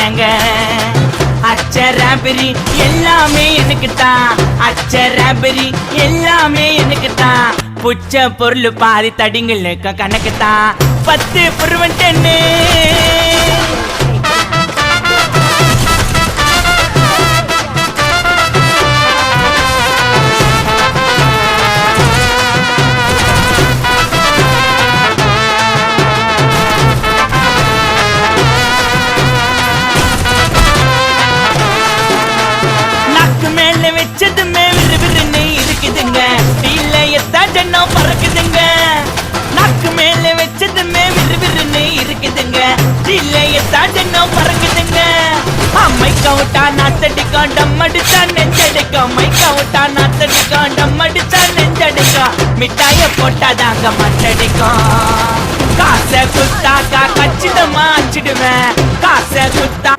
ஏங்க அச்சராபரி எல்லாமே எனக்கு தான், அச்சராபரி எல்லாமே எனக்கு தான். புச்ச பொருள் பாதி தடிங்களுக்கு கணக்கு தான் 10 புருவன் 10. வச்சதுமே விறுவிறுன்னு இருக்குதுங்க, ஜன்னம் பறக்குதுங்க. நாக்கு மேல வச்சதுமே விறுவிறுன்னு இருக்குதுங்க, ஜன்னம் பறக்குதுங்க. மைக்க விட்டா நாத்தடிக்கும், டம் அடிச்சா நெஞ்சடிக்கும். மைக்க விட்டா நாத்தடிக்கும், டம் அடிச்சா நெஞ்சடிக்கும். மிட்டாய போட்டாதாங்க மட்டடிக்கும். காசை குத்தாக்கா கச்சிதமா அச்சிடுவேன், காசை குத்தா